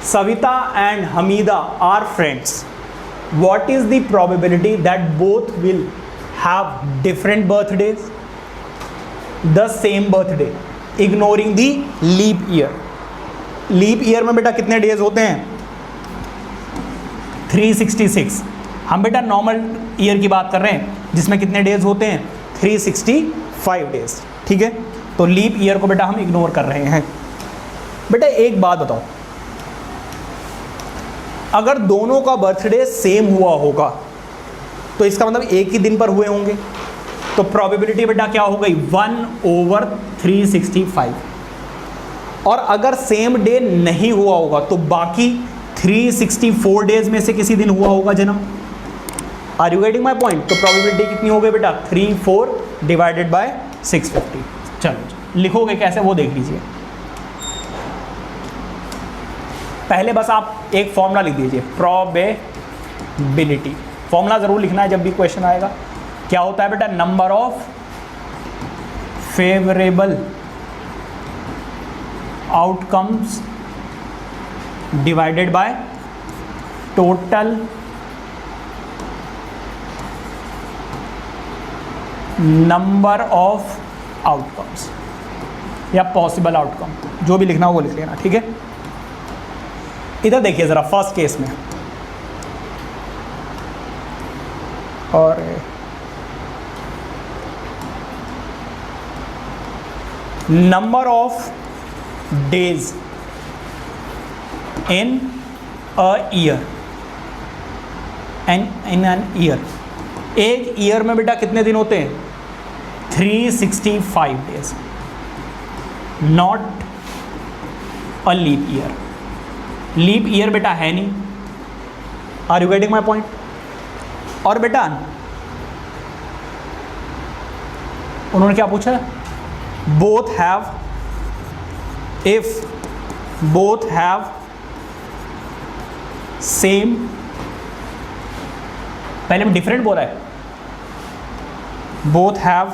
Savita and Hamida are friends. What is the probability that both will have different birthdays? The same birthday, ignoring the leap year. Leap year में बेटा कितने days होते हैं? 366. हम बेटा normal year की बात कर रहे हैं जिसमें कितने डेज होते हैं? 365 डेज. ठीक है, तो लीप ईयर को बेटा हम इग्नोर कर रहे हैं. बेटा एक बात बताओ, अगर दोनों का बर्थडे सेम हुआ होगा तो इसका मतलब एक ही दिन पर हुए होंगे, तो प्रोबेबिलिटी बेटा क्या हो गई? 1/365. और अगर सेम डे नहीं हुआ होगा तो बाकी 364 डेज में से किसी दिन हुआ होगा जन्म. Are you getting my point? तो प्रोबेबिलिटी कितनी हो गई बेटा? 34 डिवाइडेड बाय 650. चलो लिखोगे कैसे वो देख लीजिए. पहले बस आप एक फॉर्मूला लिख दीजिए, प्रोबेबिलिटी. फॉर्मूला ज़रूर लिखना है जब भी क्वेश्चन आएगा. क्या होता है बेटा? Number of favourable outcomes divided by total number of outcomes या पॉसिबल आउटकम, जो भी लिखना हो वो लिख लेना. ठीक है, इधर देखिए ज़रा फर्स्ट केस में, और number of days in a year and in an year. एक ईयर में बेटा कितने दिन होते हैं? 365 days, not a leap year. Leap year बेटा है नहीं. Are you getting my point? और बेटा उन्होंने क्या पूछा? Both have, if both have same, पहले में डिफरेंट बोला है, बोथ हैव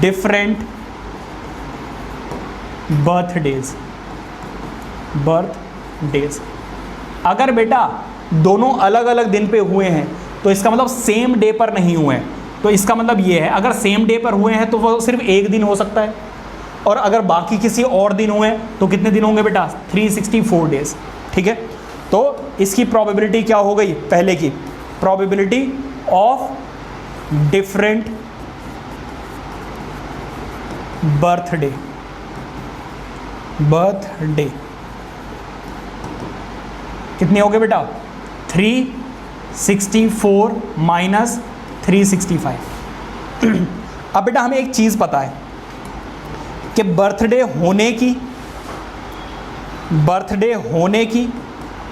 डिफरेंट बर्थडेज. अगर बेटा दोनों अलग अलग दिन पे हुए हैं तो इसका मतलब सेम डे पर नहीं हुए हैं. तो इसका मतलब ये है, अगर सेम डे पर हुए हैं तो वो सिर्फ एक दिन हो सकता है, और अगर बाकी किसी और दिन हुए तो कितने दिन होंगे बेटा? 364 डेज. ठीक है, तो इसकी प्रोबेबिलिटी क्या हो गई? पहले की प्रोबेबिलिटी ऑफ डिफरेंट बर्थडे कितनी हो गई बेटा? 364 माइनस 365. अब बेटा हमें एक चीज़ पता है कि बर्थडे होने की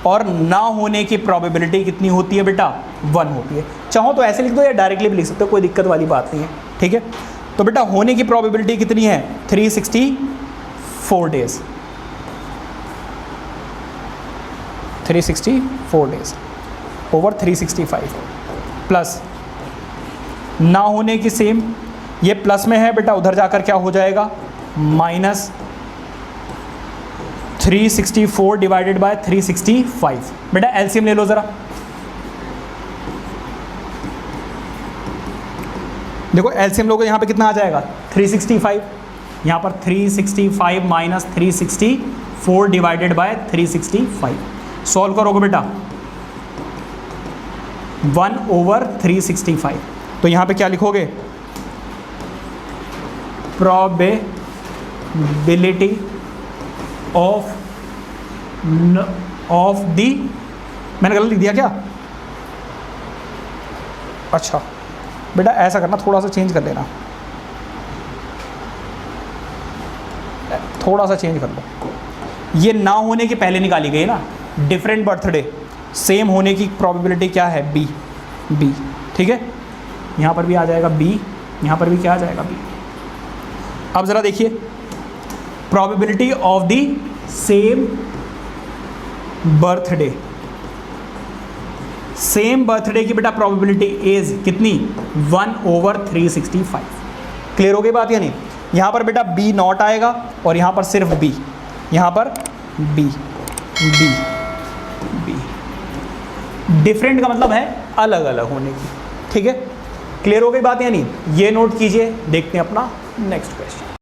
और ना होने की प्रोबेबिलिटी कितनी होती है बेटा? 1 होती है. चाहो तो ऐसे लिख दो या डायरेक्टली भी लिख सकते हो, कोई दिक्कत वाली बात नहीं है. ठीक है, तो बेटा होने की प्रोबेबिलिटी कितनी है? 364 डेज. 364 डेज ओवर 365 प्लस ना होने की सेम, ये प्लस में है बेटा, उधर जाकर क्या हो जाएगा? Minus 364 divided by 365. बेटा एलसीएम ले लो ज़रा. देखो एलसीएम लोगे यहाँ पे कितना आ जाएगा? 365. यहाँ पर 365 माइनस 364 डिवाइडेड बाय 365. सॉल्व करोगे बेटा 1/365. तो यहाँ पे क्या लिखोगे? प्रोबेबिलिटी ऑफ दी, मैंने गलत लिख दिया क्या? अच्छा बेटा ऐसा करना, थोड़ा सा चेंज कर लेना, थोड़ा सा चेंज कर लो. ये ना होने की पहले निकाली गई ना, डिफरेंट बर्थडे. सेम होने की प्रोबेबिलिटी क्या है? बी. ठीक है, यहाँ पर भी आ जाएगा बी, यहाँ पर भी क्या आ जाएगा? बी. अब ज़रा देखिए, probability of the same birthday. Same birthday की बेटा प्रोबेबिलिटी इज कितनी? 1/365. क्लियर हो गई बात या नहीं? यहाँ पर बेटा बी नॉट आएगा और यहाँ पर सिर्फ बी, यहाँ पर बी, बी, बी। डिफरेंट का मतलब है अलग अलग होने की। ठीक है, क्लियर हो गई बात या नहीं? ये नोट कीजिए। देखते हैं अपना नेक्स्ट क्वेश्चन।